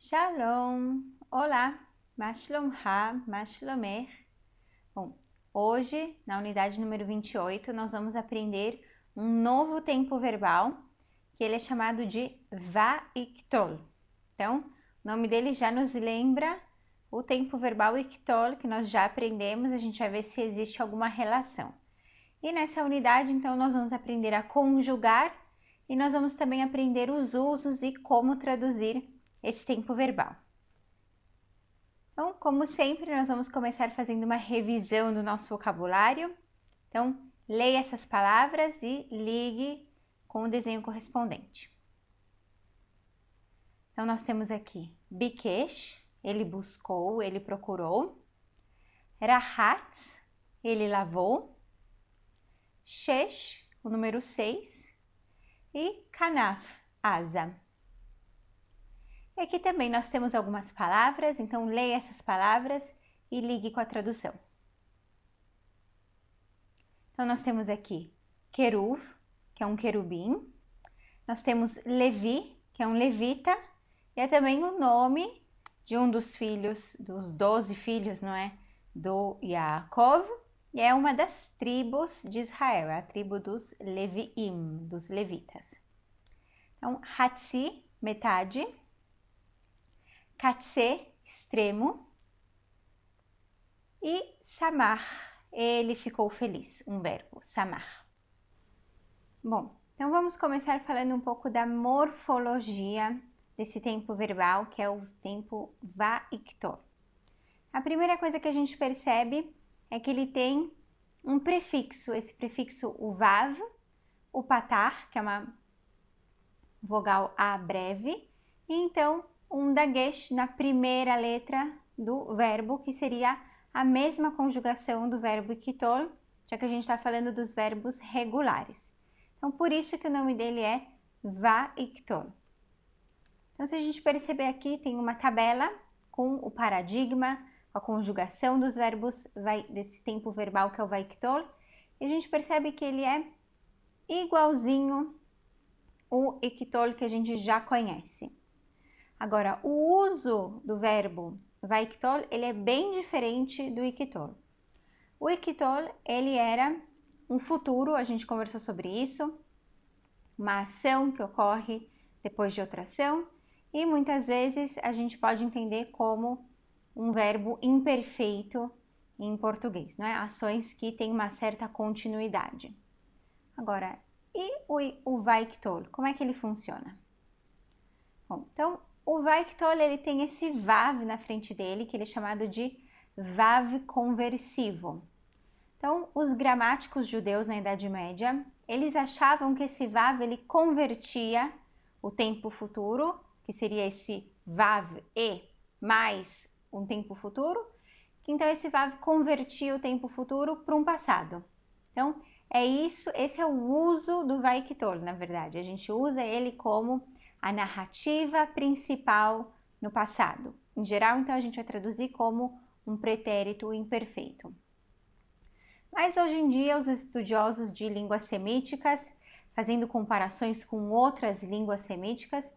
Shalom! Olá! Ma shlomcha, ma shlomech. Bom, hoje, na unidade número 28, nós vamos aprender um novo tempo verbal, que ele é chamado de vaiktol. Então, o nome dele já nos lembra o tempo verbal iktol, que nós já aprendemos, a gente vai ver se existe alguma relação. E nessa unidade, então, nós vamos aprender a conjugar e nós vamos também aprender os usos e como traduzir esse tempo verbal. Então, como sempre, nós vamos começar fazendo uma revisão do nosso vocabulário. Então, leia essas palavras e ligue com o desenho correspondente. Então, nós temos aqui bikesh, ele buscou, ele procurou. Rahatz, ele lavou. Shesh, o número 6. E kanaf, asa. E aqui também nós temos algumas palavras, então leia essas palavras e ligue com a tradução. Então nós temos aqui queruv, que é um querubim. Nós temos Levi, que é um levita, e é também o nome de um dos filhos, dos 12 filhos, não é? Do Yaakov, e é uma das tribos de Israel, é a tribo dos Leviim, dos levitas. Então, Hatzi, metade. Katse, extremo. E Samar, ele ficou feliz, um verbo, Samar. Bom, então vamos começar falando um pouco da morfologia desse tempo verbal, que é o tempo vaiktol. A primeira coisa que a gente percebe é que ele tem um prefixo, esse prefixo o vav, o patar, que é uma vogal A breve, e então um dagesh na primeira letra do verbo, que seria a mesma conjugação do verbo iktol, já que a gente está falando dos verbos regulares. Então, por isso que o nome dele é vaiktol. Então, se a gente perceber aqui, tem uma tabela com o paradigma, a conjugação dos verbos desse tempo verbal que é o vaiktol, e a gente percebe que ele é igualzinho o iktol que a gente já conhece. Agora, o uso do verbo vaiktol, ele é bem diferente do iktol. O iktol, ele era um futuro, a gente conversou sobre isso, uma ação que ocorre depois de outra ação, e muitas vezes a gente pode entender como um verbo imperfeito em português, não é? Ações que têm uma certa continuidade. Agora, e o vaiktol, como é que ele funciona? Bom, então, o vaiktol, ele tem esse vav na frente dele, que ele é chamado de vav conversivo. Então, os gramáticos judeus na Idade Média, eles achavam que esse vav, ele convertia o tempo futuro, que seria esse vav e mais um tempo futuro, então esse vav convertia o tempo futuro para um passado. Então, é isso, esse é o uso do vaiktol, na verdade. A gente usa ele como a narrativa principal no passado. Em geral, então, a gente vai traduzir como um pretérito imperfeito. Mas hoje em dia, os estudiosos de línguas semíticas, fazendo comparações com outras línguas semíticas,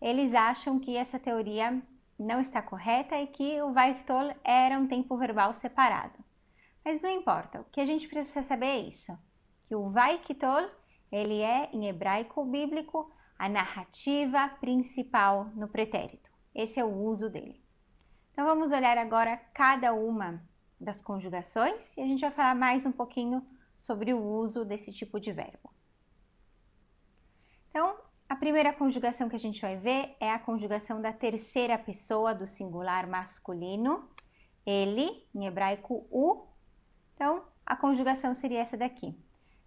eles acham que essa teoria não está correta e que o vaiktol era um tempo verbal separado. Mas não importa, o que a gente precisa saber é isso, que o vaiktol, ele é, em hebraico bíblico, a narrativa principal no pretérito. Esse é o uso dele. Então vamos olhar agora cada uma das conjugações e a gente vai falar mais um pouquinho sobre o uso desse tipo de verbo. Então, a primeira conjugação que a gente vai ver é a conjugação da terceira pessoa do singular masculino, ele, em hebraico u. Então, a conjugação seria essa daqui,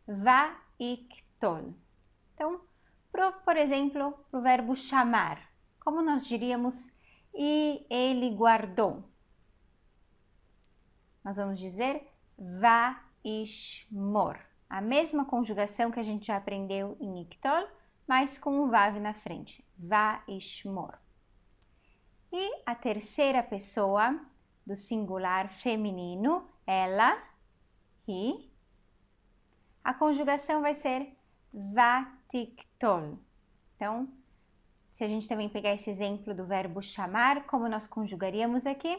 vaiktol. Então, por exemplo, para o verbo chamar, como nós diríamos, e ele guardou? Nós vamos dizer vaishmor. A mesma conjugação que a gente já aprendeu em iktol, mas com o vav na frente, vaishmor. E a terceira pessoa do singular feminino, ela, he, a conjugação vai ser vatikton. Então, Se a gente também pegar esse exemplo do verbo chamar, como nós conjugaríamos aqui?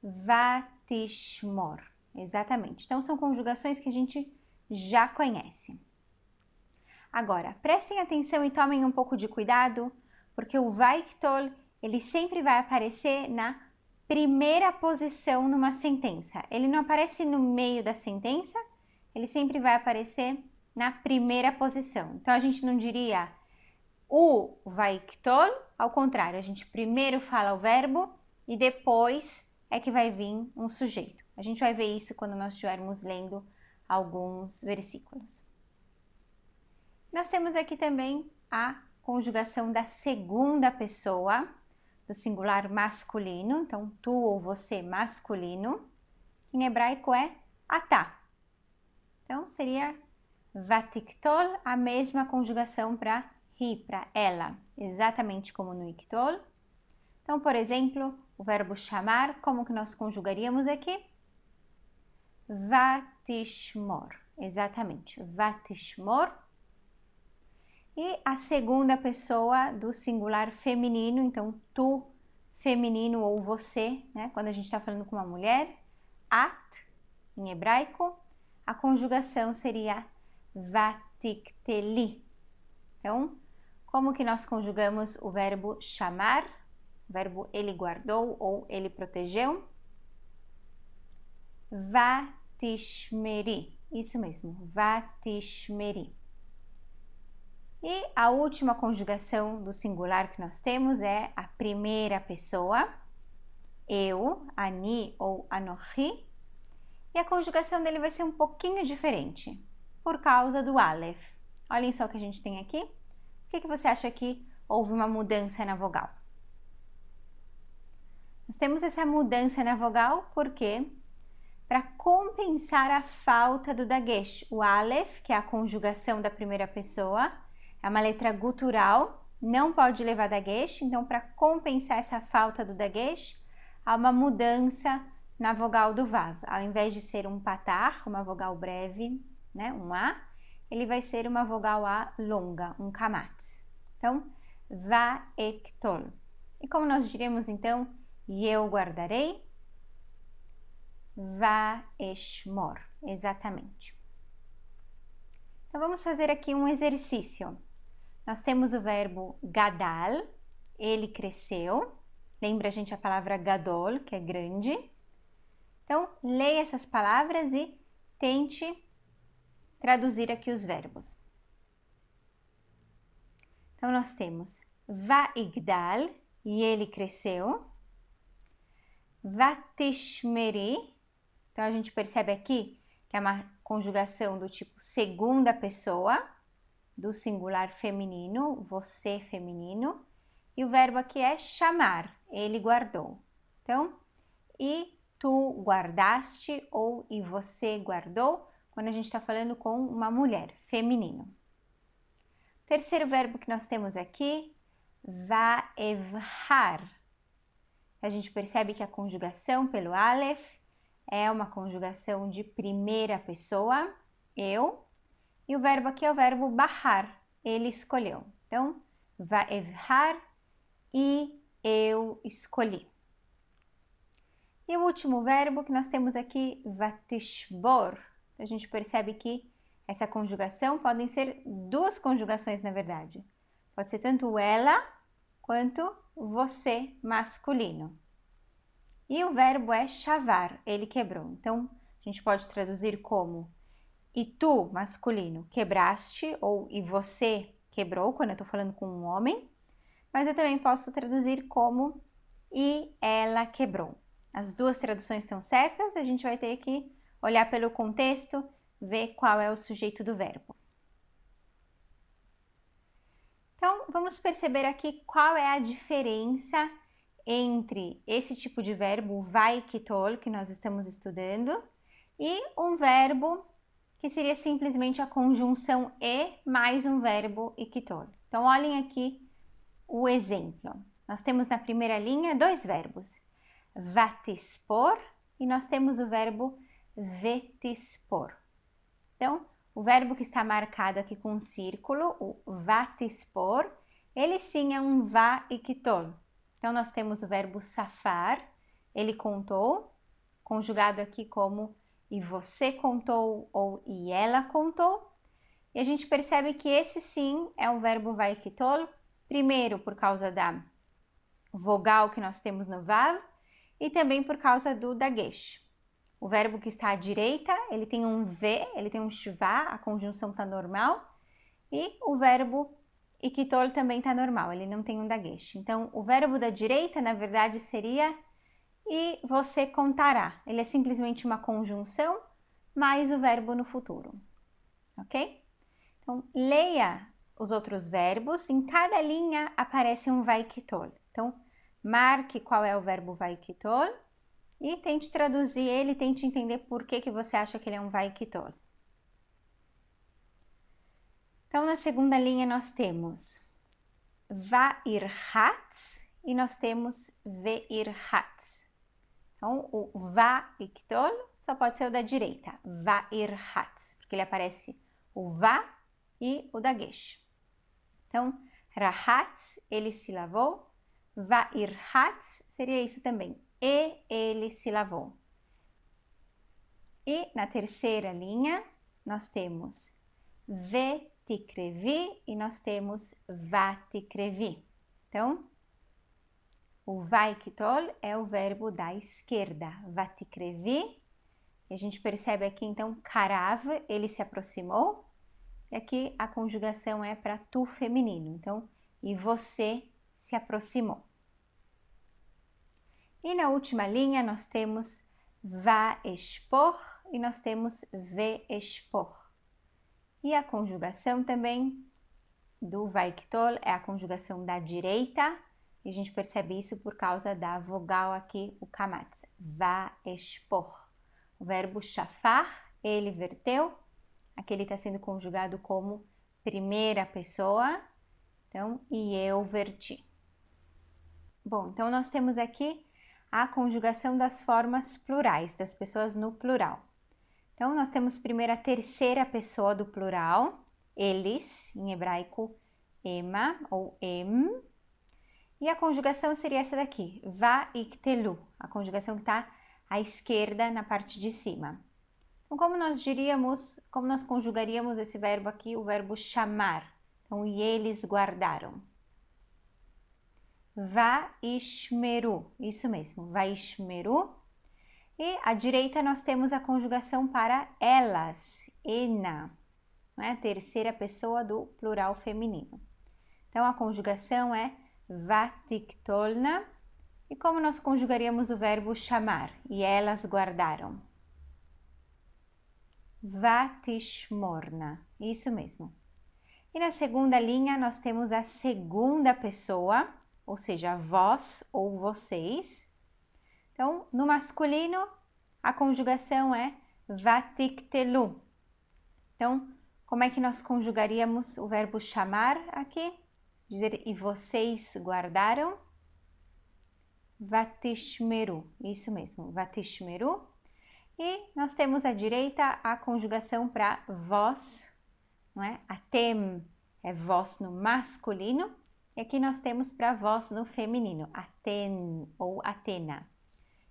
Vatishmor. Exatamente. Então, são conjugações que a gente já conhece. Agora, prestem atenção e tomem um pouco de cuidado, porque o Vaiktol, ele sempre vai aparecer na primeira posição numa sentença. Ele não aparece no meio da sentença, ele sempre vai aparecer na primeira posição. Então, a gente não diria o Vaiktol, ao contrário, a gente primeiro fala o verbo e depois é que vai vir um sujeito. A gente vai ver isso quando nós estivermos lendo alguns versículos. Nós temos aqui também a conjugação da segunda pessoa, do singular masculino, então tu ou você masculino, em hebraico é atá. Então seria vatiktol, a mesma conjugação para hi, para ela, exatamente como no iktol. Então, por exemplo, o verbo chamar, como que nós conjugaríamos aqui? Vatishmor, exatamente, vatishmor. E a segunda pessoa do singular feminino, então tu feminino ou você, né? Quando a gente está falando com uma mulher, at, em hebraico, a conjugação seria vatikteli. Então, como que nós conjugamos o verbo chamar? O verbo ele guardou ou ele protegeu? Vatishmeri, isso mesmo, vatishmeri. E a última conjugação do singular que nós temos é a primeira pessoa, eu, ani ou anochi, e a conjugação dele vai ser um pouquinho diferente, por causa do aleph. Olhem só o que a gente tem aqui. Por que você acha que houve uma mudança na vogal? Nós temos essa mudança na vogal porque, para compensar a falta do dagesh, o aleph, que é a conjugação da primeira pessoa, é uma letra gutural, não pode levar dagesh, então para compensar essa falta do dagesh, há uma mudança na vogal do vav. Ao invés de ser um patar, uma vogal breve, né, um a, ele vai ser uma vogal a longa, um kamatz. Então, vaektol. E como nós diríamos então, e eu guardarei? Vaeshmor, exatamente. Então, vamos fazer aqui um exercício. Nós temos o verbo gadal, ele cresceu. Lembra a gente a palavra gadol, que é grande. Então, leia essas palavras e tente traduzir aqui os verbos. Então, nós temos vaigdal, e ele cresceu. Vatishmeri, então a gente percebe aqui que é uma conjugação do tipo segunda pessoa, do singular feminino, você feminino, e o verbo aqui é chamar, ele guardou. Então, e tu guardaste ou e você guardou, quando a gente está falando com uma mulher, feminino. Terceiro verbo que nós temos aqui, vaevhar. A gente percebe que a conjugação pelo aleph é uma conjugação de primeira pessoa, eu, e o verbo aqui é o verbo bahar, ele escolheu. Então, vaevhar, e eu escolhi. E o último verbo que nós temos aqui, vatishbor. A gente percebe que essa conjugação podem ser duas conjugações, na verdade. Pode ser tanto ela quanto você masculino. E o verbo é chavar, ele quebrou. Então, a gente pode traduzir como e tu, masculino, quebraste, ou e você quebrou, quando eu estou falando com um homem. Mas eu também posso traduzir como e ela quebrou. As duas traduções estão certas, a gente vai ter que olhar pelo contexto, ver qual é o sujeito do verbo. Então, vamos perceber aqui qual é a diferença entre esse tipo de verbo, vaiktol, que nós estamos estudando, e um verbo que seria simplesmente a conjunção e mais um verbo iktol. Então, olhem aqui o exemplo. Nós temos na primeira linha dois verbos, vatispor, e nós temos o verbo vetispor. Então, o verbo que está marcado aqui com um círculo, o vatispor, ele sim é um vaikitol. Então, nós temos o verbo safar, ele contou, conjugado aqui como e você contou ou e ela contou. E a gente percebe que esse sim é um verbo vaikitol, primeiro por causa da vogal que nós temos no vav e também por causa do dagesh. O verbo que está à direita, ele tem um V, ele tem um shva, a conjunção está normal, e o verbo ikitol também está normal, ele não tem um dagesh. Então, o verbo da direita, na verdade, seria e você contará. Ele é simplesmente uma conjunção mais o verbo no futuro, ok? Então, leia os outros verbos, em cada linha aparece um vaikitol. Então, marque qual é o verbo vaikitol e tente traduzir ele, tente entender por que você acha que ele é um vaikitol. Então, na segunda linha nós temos vairhatz e nós temos veirhatz. Então, o vaikitol só pode ser o da direita, vairhatz, porque ele aparece o va e o dagesh. Então, rahatz, ele se lavou, vairhatz seria isso também, e ele se lavou. E na terceira linha, nós temos vetikrevi e nós temos vatikrevi. Então, o vaikitol é o verbo da esquerda, vatikrevi. E a gente percebe aqui, então, karav, ele se aproximou. E aqui a conjugação é para tu feminino. Então, e você se aproximou. E na última linha, nós temos vaeshpor e nós temos veeshpor. E a conjugação também do vaikitol é a conjugação da direita. E a gente percebe isso por causa da vogal aqui, o kamatz, vaeshpor. O verbo shafar, ele verteu, aqui ele está sendo conjugado como primeira pessoa, então, e eu verti. Bom, então nós temos aqui a conjugação das formas plurais, das pessoas no plural. Então, nós temos primeiro a terceira pessoa do plural, eles, em hebraico, ema ou em. E a conjugação seria essa daqui, vaiktelu, a conjugação que está à esquerda na parte de cima. Então, como nós conjugaríamos esse verbo aqui, o verbo chamar? Então, e eles guardaram. Vaishmeru, isso mesmo, vaishmeru. E à direita nós temos a conjugação para elas, ena, não é? A terceira pessoa do plural feminino. Então, a conjugação é vatiktolna. E como nós conjugaríamos o verbo chamar? E elas guardaram. Vatishmorna, isso mesmo. E na segunda linha nós temos a segunda pessoa, ou seja, vós ou vocês. Então, no masculino, a conjugação é vatiktelu. Então, como é que nós conjugaríamos o verbo chamar aqui? Dizer, e vocês guardaram? Vatishmeru, isso mesmo, vatishmeru. E nós temos à direita a conjugação para vós, não é? Atem é vós no masculino, e aqui nós temos para vós no feminino, aten ou atena.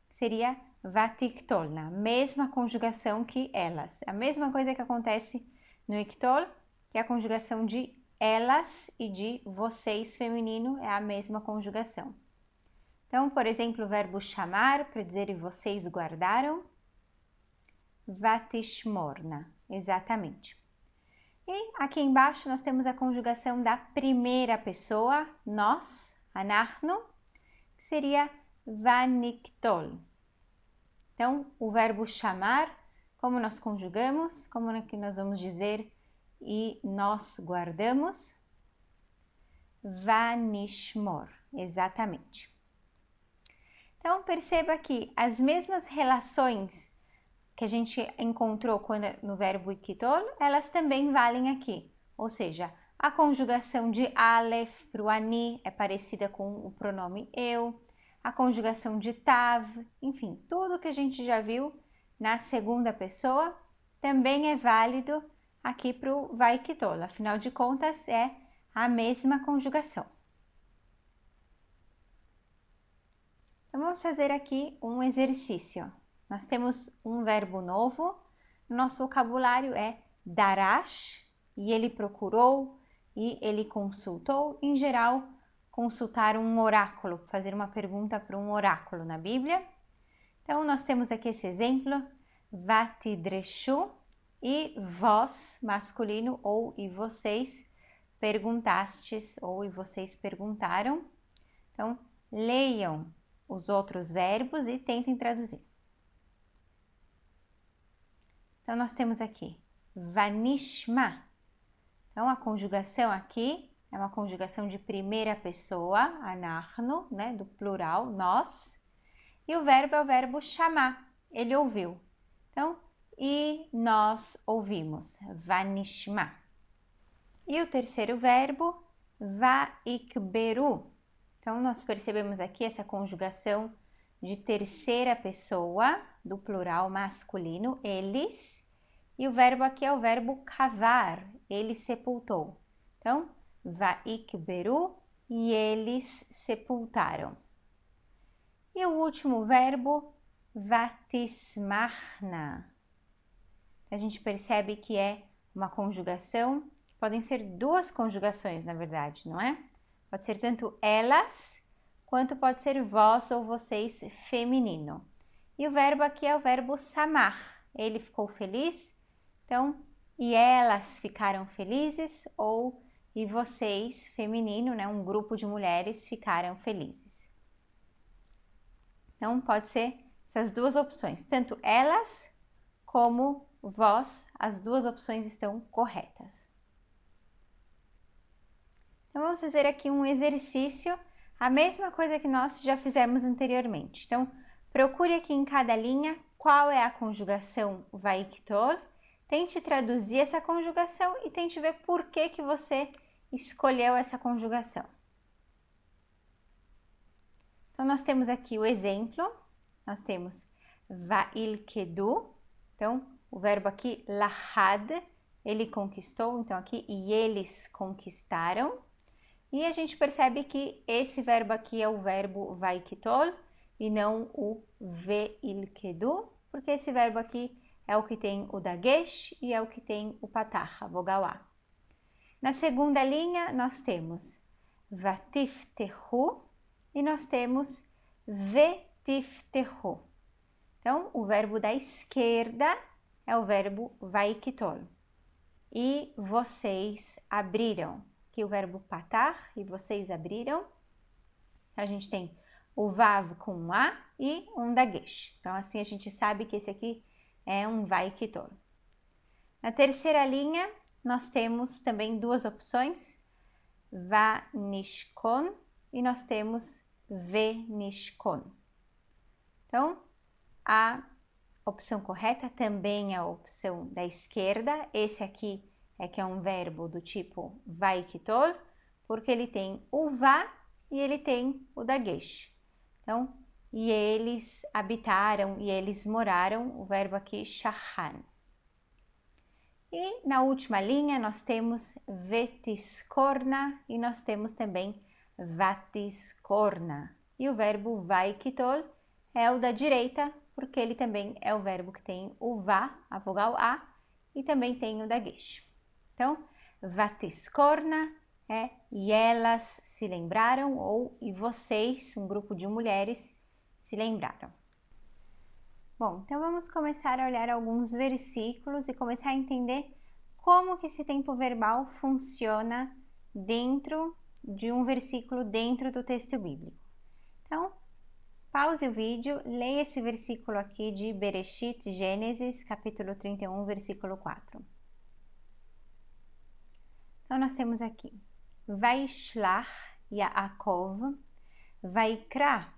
Seria vatiktolna, mesma conjugação que elas. A mesma coisa que acontece no iktol, que é a conjugação de elas e de vocês feminino, é a mesma conjugação. Então, por exemplo, o verbo chamar, para dizer e vocês guardaram, vatishmorna, exatamente. E aqui embaixo nós temos a conjugação da primeira pessoa, nós, anachnu, que seria vaniktol. Então, o verbo chamar, como nós conjugamos, como é que nós vamos dizer e nós guardamos? Vanishmor, exatamente. Então, perceba que as mesmas relações que a gente encontrou no verbo ikitol, elas também valem aqui. Ou seja, a conjugação de Aleph para o ani é parecida com o pronome eu, a conjugação de tav, enfim, tudo que a gente já viu na segunda pessoa também é válido aqui para o vaikitol. Afinal de contas, é a mesma conjugação. Então, vamos fazer aqui um exercício. Nós temos um verbo novo, nosso vocabulário é darash, e ele procurou, e ele consultou. Em geral, consultar um oráculo, fazer uma pergunta para um oráculo na Bíblia. Então, nós temos aqui esse exemplo, vatidreshu, e vós, masculino, ou e vocês, perguntastes, ou e vocês perguntaram. Então, leiam os outros verbos e tentem traduzir. Então, nós temos aqui, vanishma. Então, a conjugação aqui é uma conjugação de primeira pessoa, anarno, né, do plural, nós. E o verbo é o verbo chamar, ele ouviu. Então, e nós ouvimos, vanishma. E o terceiro verbo, vaikberu. Então, nós percebemos aqui essa conjugação de terceira pessoa, do plural masculino, eles. E o verbo aqui é o verbo cavar, ele sepultou. Então, vaikberu, e eles sepultaram. E o último verbo, vatismarna. A gente percebe que é uma conjugação, podem ser duas conjugações, na verdade, não é? Pode ser tanto elas, quanto pode ser vós ou vocês feminino. E o verbo aqui é o verbo samar. Ele ficou feliz, então, e elas ficaram felizes, ou e vocês, feminino, né? Um grupo de mulheres ficaram felizes. Então, pode ser essas duas opções, tanto elas como vós, as duas opções estão corretas. Então, vamos fazer aqui um exercício, a mesma coisa que nós já fizemos anteriormente. Então, procure aqui em cada linha qual é a conjugação vaiktor, tente traduzir essa conjugação e tente ver por que você escolheu essa conjugação. Então, nós temos aqui o exemplo, nós temos vailkedu, então, o verbo aqui, lahad, ele conquistou, então aqui, e eles conquistaram. E a gente percebe que esse verbo aqui é o verbo vaikitol e não o veilkedu, porque esse verbo aqui é o que tem o dagesh e é o que tem o patah, a vogal A. Na segunda linha, nós temos vatiftehu e nós temos vetiftehu. Então, o verbo da esquerda é o verbo vaikitol. E vocês abriram. Aqui o verbo patar, e vocês abriram. A gente tem o vav com um A e um dagesh. Então, assim a gente sabe que esse aqui é um vaikitol. Na terceira linha, nós temos também duas opções, vanishkon e nós temos venishkon. Então, a opção correta também é a opção da esquerda. Esse aqui é que é um verbo do tipo vaikitol, porque ele tem o va e ele tem o dagesh. Então, e eles habitaram e eles moraram, o verbo aqui shahan. E na última linha nós temos vetiskorna e nós temos também vatiskorna. E o verbo vaikitol é o da direita, porque ele também é o verbo que tem o va, a vogal A, e também tem o dagesh. Então, vatiskorna é e elas se lembraram, ou e vocês, um grupo de mulheres, se lembraram. Bom, então vamos começar a olhar alguns versículos e começar a entender como que esse tempo verbal funciona dentro de um versículo dentro do texto bíblico. Então, pause o vídeo, leia esse versículo aqui de Bereshit, Gênesis, capítulo 31, versículo 4. Então, nós temos aqui, Vaishlach Yaakov, Vaikra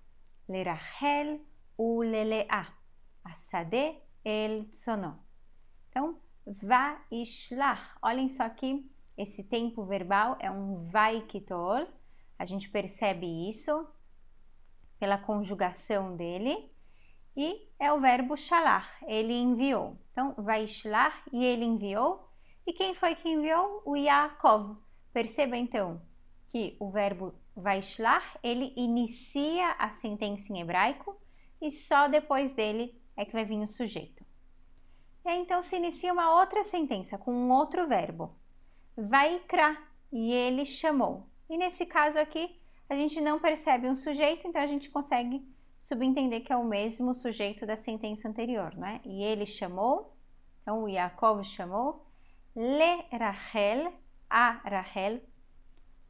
lerachel uleleah, asade el tsono. Então, Vaishlach, olhem só aqui, esse tempo verbal é um vaikitol, a gente percebe isso pela conjugação dele, e é o verbo shalach, ele enviou. Então, Vaishlach, e ele enviou. E quem foi que enviou? O Yaakov. Perceba então que o verbo Vaishlach, ele inicia a sentença em hebraico e só depois dele é que vai vir o sujeito. E aí, então se inicia uma outra sentença com um outro verbo. Vaikra, e ele chamou. E nesse caso aqui, a gente não percebe um sujeito, então a gente consegue subentender que é o mesmo sujeito da sentença anterior, né? E ele chamou, então o Yaakov chamou, le Rachel, a Rachel,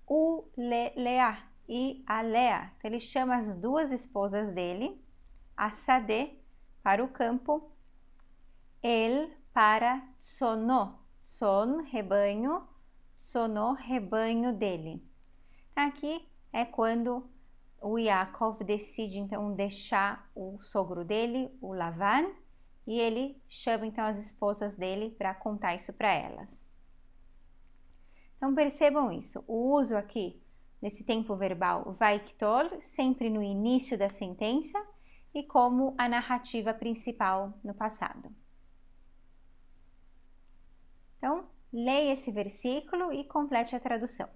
o le Leá e a Lea. Então ele chama as duas esposas dele, a Sadeh para o campo, el para Tsono, Tson, rebanho, Tsono, rebanho dele. Aqui é quando o Yaakov decide então deixar o sogro dele, o Lavan, e ele chama então as esposas dele para contar isso para elas. Então percebam isso, o uso aqui desse tempo verbal vaiktol, sempre no início da sentença e como a narrativa principal no passado. Então, leia esse versículo e complete a tradução.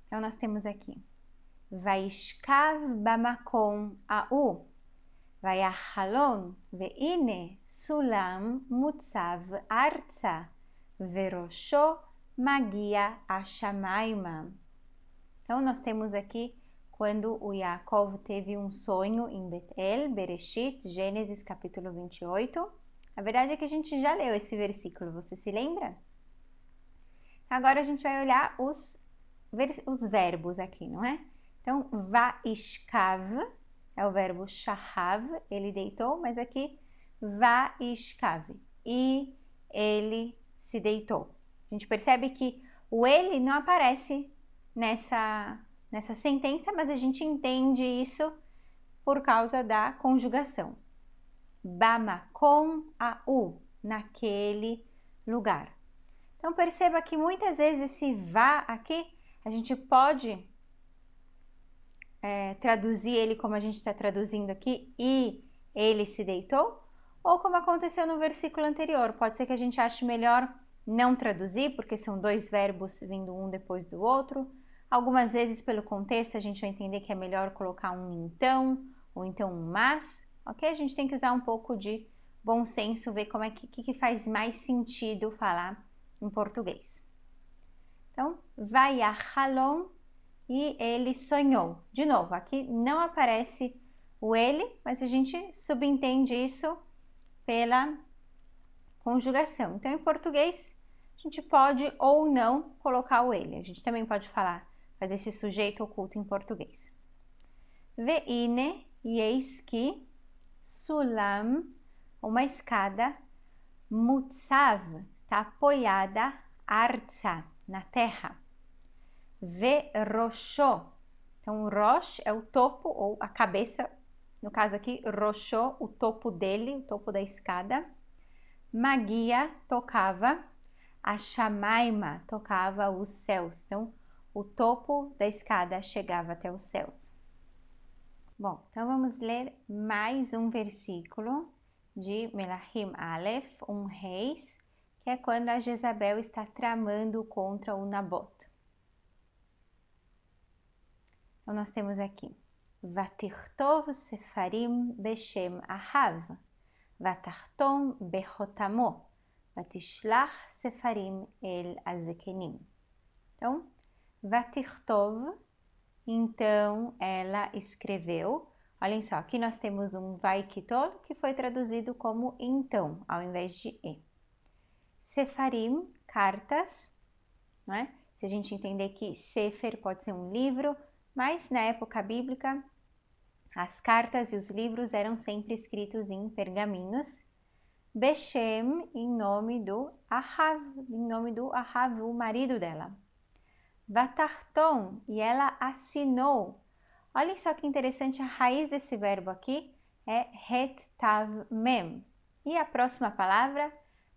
Então, nós temos aqui, Vaishkav bamakom a'u, vayachalon ve'ine sulam mutzav artza, verosho magia ashamaima. Então, nós temos aqui quando o Yaakov teve um sonho em Betel, Bereshit, Gênesis capítulo 28. A verdade é que a gente já leu esse versículo, você se lembra? Agora a gente vai olhar os verbos aqui, não é? Então, vaishkav é o verbo shahav, ele deitou, mas aqui vaishkav, e ele se deitou. A gente percebe que o ele não aparece nessa sentença, mas a gente entende isso por causa da conjugação. Bamakom a'u, naquele lugar. Então perceba que muitas vezes esse vá aqui, a gente pode traduzir ele como a gente está traduzindo aqui, e ele se deitou, ou como aconteceu no versículo anterior. Pode ser que a gente ache melhor não traduzir, porque são dois verbos vindo um depois do outro. Algumas vezes, pelo contexto, a gente vai entender que é melhor colocar um então, ou então um mas, ok? A gente tem que usar um pouco de bom senso, ver como é que faz mais sentido falar em português. Então, vayachalon, e ele sonhou. De novo, aqui não aparece o ele, mas a gente subentende isso pela conjugação. Então, em português, a gente pode ou não colocar o ele. A gente também pode fazer esse sujeito oculto em português. Ve'ine, e eis que, sulam, uma escada, mutzav, está apoiada, artza, na terra. Verosho, então rosh é o topo ou a cabeça, no caso aqui, rosho, o topo dele, o topo da escada. Magia tocava, a Shamaima tocava os céus. Então, o topo da escada chegava até os céus. Bom, então vamos ler mais um versículo de Melahim Aleph, Reis, que é quando a Jezabel está tramando contra o Nabot. Então, nós temos aqui, Vatirtov Sefarim Beshem Ahav, Vatartom Behotamo, Vatishlach Sefarim El Azekenim. Então, Vatirtov, então ela escreveu. Olhem só, aqui nós temos um Vaikitol que foi traduzido como então, ao invés de e. Sefarim, cartas, não é? Se a gente entender que Sefer pode ser um livro, mas na época bíblica as cartas e os livros eram sempre escritos em pergaminhos. Beshem, em nome do Ahav, o marido dela. Vatarton, e ela assinou. Olhem só que interessante, a raiz desse verbo aqui é het tav mem. E a próxima palavra,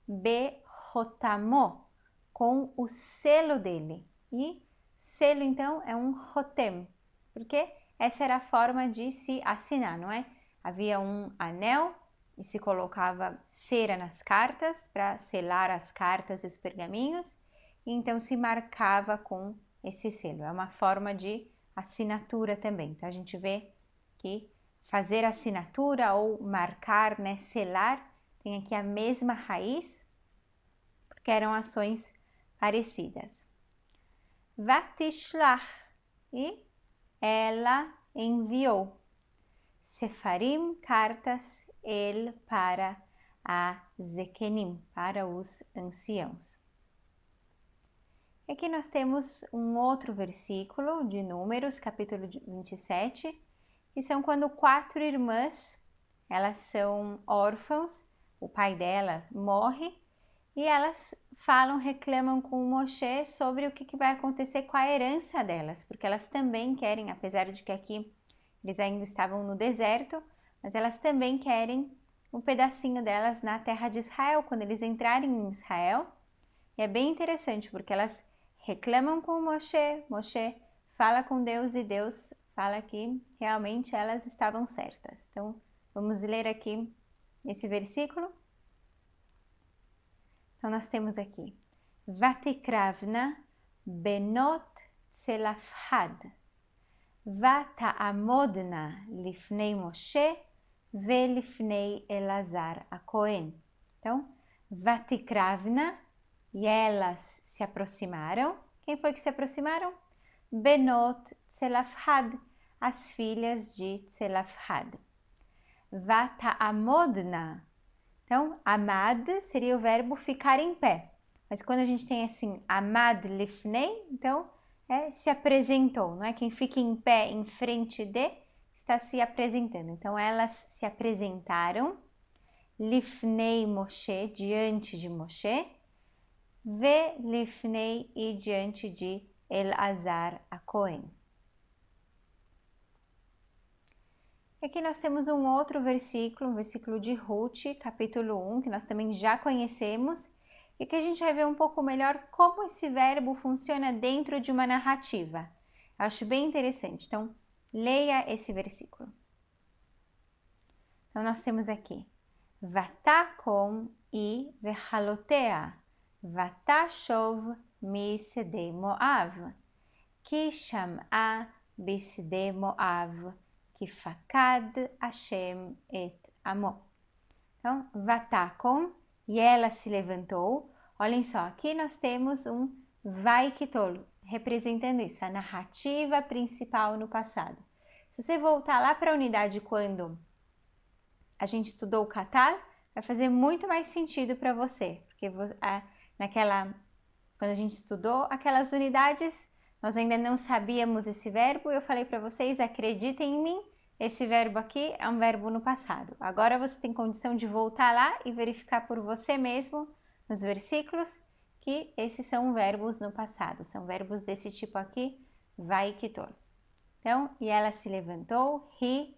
behotamo, com o selo dele. E selo, então, é um rotem, porque essa era a forma de se assinar, não é? Havia um anel e se colocava cera nas cartas para selar as cartas e os pergaminhos, e então se marcava com esse selo. É uma forma de assinatura também. Então a gente vê que fazer assinatura ou marcar, né, selar, tem aqui a mesma raiz, porque eram ações parecidas. Vatishlach, e ela enviou. Sefarim, cartas, ele para a Zekenim, para os anciãos. Aqui nós temos um outro versículo de Números, capítulo 27, que são quando 4 irmãs, elas são órfãos, o pai delas morre, e elas reclamam com Moshe sobre o que vai acontecer com a herança delas, porque elas também querem, apesar de que aqui eles ainda estavam no deserto, mas elas também querem um pedacinho delas na terra de Israel, quando eles entrarem em Israel. E é bem interessante, porque elas reclamam com Moshe, Moshe fala com Deus e Deus fala que realmente elas estavam certas. Então, vamos ler aqui esse versículo. Então, nós temos aqui, Vatikravna benot tselafhad, vata'amodna lifnei Moshe velifnei Elazar a Cohen. Então, Vatikravna, e elas se aproximaram. Quem foi que se aproximaram? Benot Tselafhad, as filhas de Tselafhad. Vata'amodna. Então, amad seria o verbo ficar em pé. Mas quando a gente tem assim, amad lifnei, então se apresentou, não é? Quem fica em pé em frente de, está se apresentando. Então, elas se apresentaram. Lifnei Moshe, diante de Moshe. Ve lifnei, e diante de Elazar a Cohen. Aqui nós temos um outro versículo, um versículo de Ruth, capítulo 1, que nós também já conhecemos, e que a gente vai ver um pouco melhor como esse verbo funciona dentro de uma narrativa. Eu acho bem interessante, então leia esse versículo. Então nós temos aqui, Vatakom e vehalotea, vatashov misede Moav, kisham'a bisde Moav, Kifakad Hashem et Amo. Então, Vatakom, e ela se levantou. Olhem só, aqui nós temos um Vaikitol, representando isso, a narrativa principal no passado. Se você voltar lá para a unidade quando a gente estudou o Katal, vai fazer muito mais sentido para você, porque quando a gente estudou aquelas unidades, nós ainda não sabíamos esse verbo, eu falei para vocês, acreditem em mim, esse verbo aqui é um verbo no passado. Agora você tem condição de voltar lá e verificar por você mesmo, nos versículos, que esses são verbos no passado, são verbos desse tipo aqui, vaikitol. Então, e ela se levantou,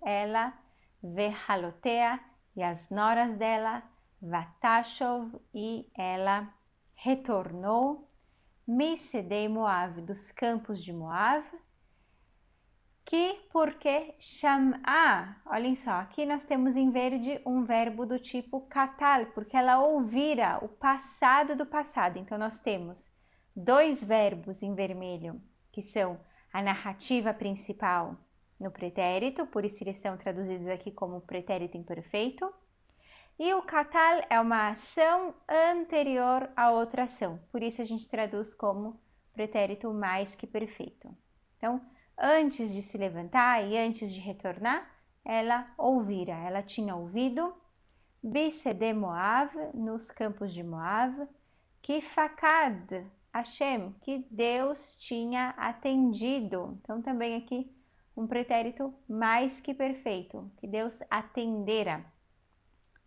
ela, vehalotea, e as noras dela, vatashov, e ela retornou, Misedei Moav, dos campos de Moav, que porque Sham'a, olhem só, aqui nós temos em verde um verbo do tipo katal, porque ela ouvira o passado do passado. Então nós temos dois verbos em vermelho, que são a narrativa principal no pretérito, por isso eles estão traduzidos aqui como pretérito imperfeito. E o katal é uma ação anterior a outra ação, por isso a gente traduz como pretérito mais que perfeito. Então, antes de se levantar e antes de retornar, ela ouvira, ela tinha ouvido, Bisede Moav, nos campos de Moav, Kifakad Hashem, que Deus tinha atendido. Então, também aqui um pretérito mais que perfeito, que Deus atendera.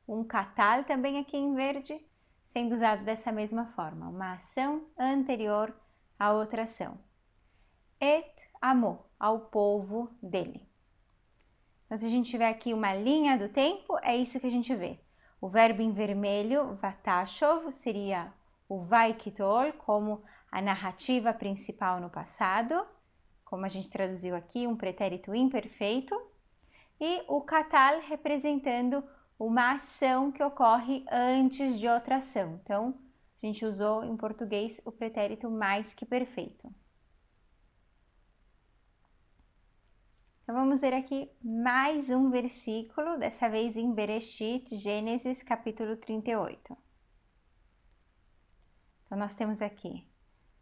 Um katal também aqui em verde, sendo usado dessa mesma forma, uma ação anterior a outra ação. Et amo, ao povo dele. Então, se a gente tiver aqui uma linha do tempo, é isso que a gente vê. O verbo em vermelho, vatashov, seria o vaikitol, como a narrativa principal no passado, como a gente traduziu aqui, um pretérito imperfeito. E o katal representando uma ação que ocorre antes de outra ação. Então, a gente usou em português o pretérito mais que perfeito. Então, vamos ver aqui mais um versículo, dessa vez em Bereshit, Gênesis, capítulo 38. Então, nós temos aqui,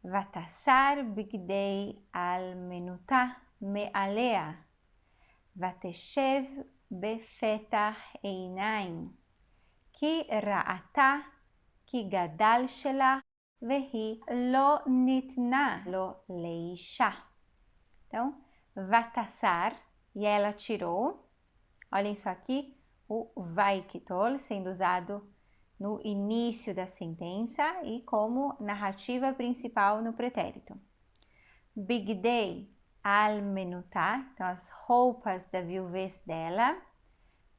Vatassar bigdei al menutah me'alea, vateshev befetach einaim, ki ra'ata, ki gadal shela, vehi lo nitna lo leisha. Então, Vatassar, e ela tirou. Olhem só aqui, o Vaikitol sendo usado no início da sentença e como narrativa principal no pretérito. Bigdei al menutah, então as roupas da viuvez dela,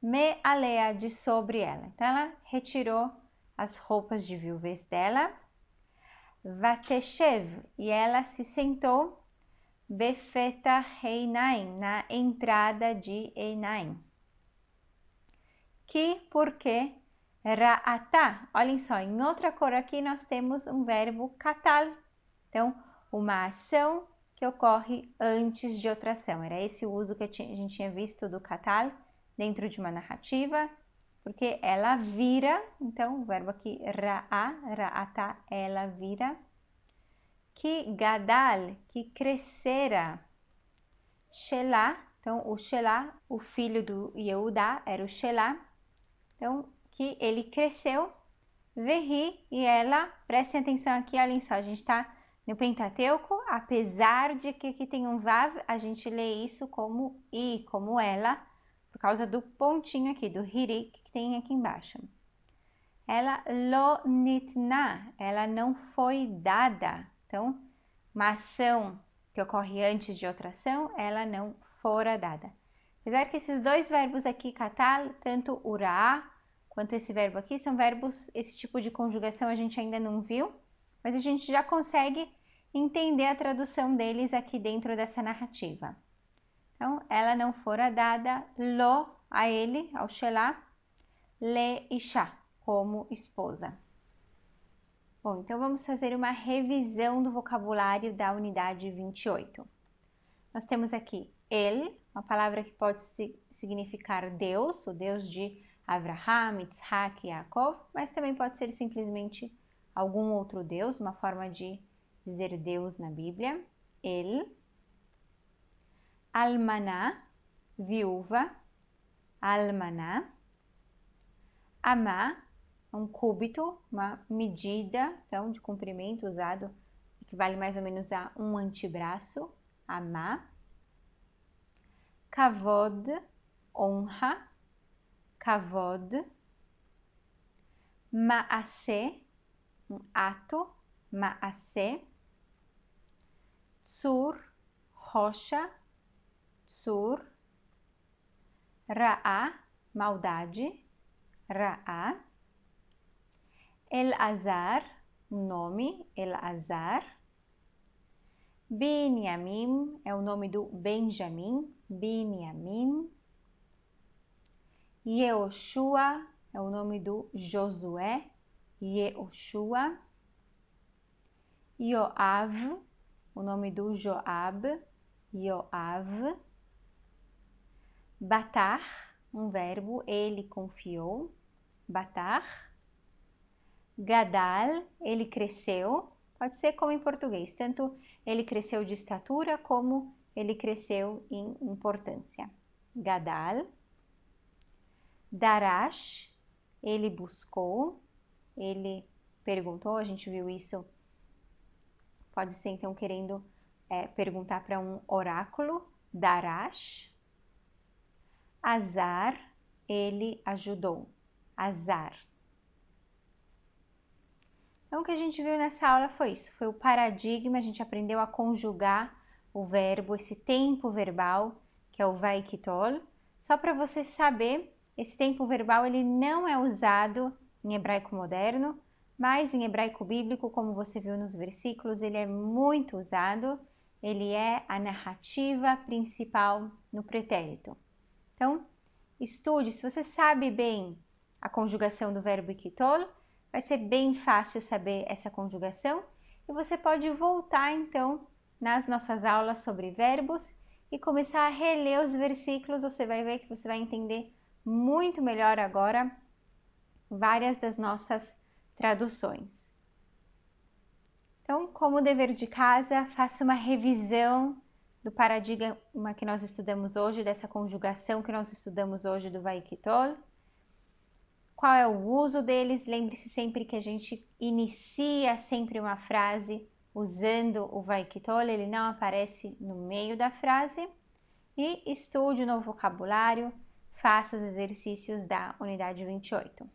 me alea, de sobre ela. Então ela retirou as roupas de viuvez dela. Vateshev, e ela se sentou. Befeta Einaim, na entrada de Einaim. Que, porque, Ra'atá, olhem só, em outra cor aqui nós temos um verbo katal. Então, uma ação que ocorre antes de outra ação. Era esse o uso que a gente tinha visto do katal dentro de uma narrativa, porque ela vira, então o verbo aqui Ra'atá, ela vira. Que gadal, que crescera. Shelah, então o Shelah, o filho do Yehudá, era o Shelah. Então, que ele cresceu. Vehi, e ela, prestem atenção aqui, olhem só, a gente está no Pentateuco, apesar de que aqui tem um Vav, a gente lê isso como I, como ela, por causa do pontinho aqui, do Hirik, que tem aqui embaixo. Ela lo nitna, ela não foi dada. Então, uma ação que ocorre antes de outra ação, ela não fora dada. Apesar que esses dois verbos aqui, katal, tanto o ra quanto esse verbo aqui, são verbos, esse tipo de conjugação a gente ainda não viu, mas a gente já consegue entender a tradução deles aqui dentro dessa narrativa. Então, ela não fora dada, lo, a ele, ao Shelah, le isha, como esposa. Bom, então vamos fazer uma revisão do vocabulário da unidade 28. Nós temos aqui El, uma palavra que pode significar Deus, o Deus de Avraham, Yitzhak e Yaakov, mas também pode ser simplesmente algum outro Deus, uma forma de dizer Deus na Bíblia. El. Almaná, viúva. Almaná. Amá, um cúbito, uma medida, então, de comprimento usado, equivale mais ou menos a um antebraço, amá. Kavod, honra, kavod. Maaseh, um ato, maaseh. Tsur, rocha, tsur. Ra'a, maldade, ra'a. El-Azar, um nome, El-Azar. Binyamin é o nome do Benjamim, Binyamin. Yehoshua é o nome do Josué, Yehoshua. Yoav, o nome do Joab, Yoav. Batar, um verbo, ele confiou, Batar. Gadal, ele cresceu, pode ser como em português, tanto ele cresceu de estatura como ele cresceu em importância. Gadal. Darash, ele buscou, ele perguntou, a gente viu isso, pode ser então querendo perguntar para um oráculo, Darash. Azar, ele ajudou, Azar. Então, o que a gente viu nessa aula foi isso, foi o paradigma, a gente aprendeu a conjugar o verbo, esse tempo verbal, que é o vaikitol. Só para você saber, esse tempo verbal ele não é usado em hebraico moderno, mas em hebraico bíblico, como você viu nos versículos, ele é muito usado, ele é a narrativa principal no pretérito. Então, estude, se você sabe bem a conjugação do verbo ikitol, vai ser bem fácil saber essa conjugação e você pode voltar então nas nossas aulas sobre verbos e começar a reler os versículos. Você vai ver que você vai entender muito melhor agora várias das nossas traduções. Então, como dever de casa, faça uma revisão do paradigma que nós estudamos hoje, dessa conjugação que nós estudamos hoje do Vaikitol. Qual é o uso deles? Lembre-se sempre que a gente inicia sempre uma frase usando o Vaikitol, ele não aparece no meio da frase. E estude o novo vocabulário, faça os exercícios da unidade 28.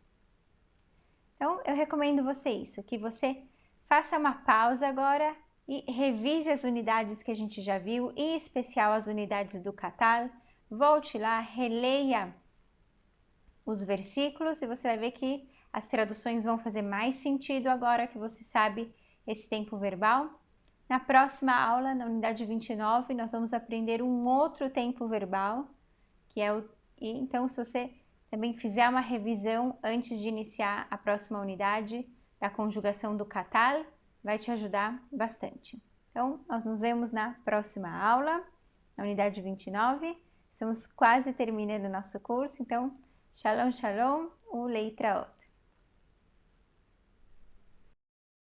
Então, eu recomendo você isso, que você faça uma pausa agora e revise as unidades que a gente já viu, em especial as unidades do Catal. Volte lá, releia os versículos e você vai ver que as traduções vão fazer mais sentido agora que você sabe esse tempo verbal. Na próxima aula, na unidade 29, nós vamos aprender um outro tempo verbal, que é o... Então, se você também fizer uma revisão antes de iniciar a próxima unidade da conjugação do Catal, vai te ajudar bastante. Então, nós nos vemos na próxima aula, na unidade 29. Estamos quase terminando o nosso curso, então, shalom, shalom, uleitraot.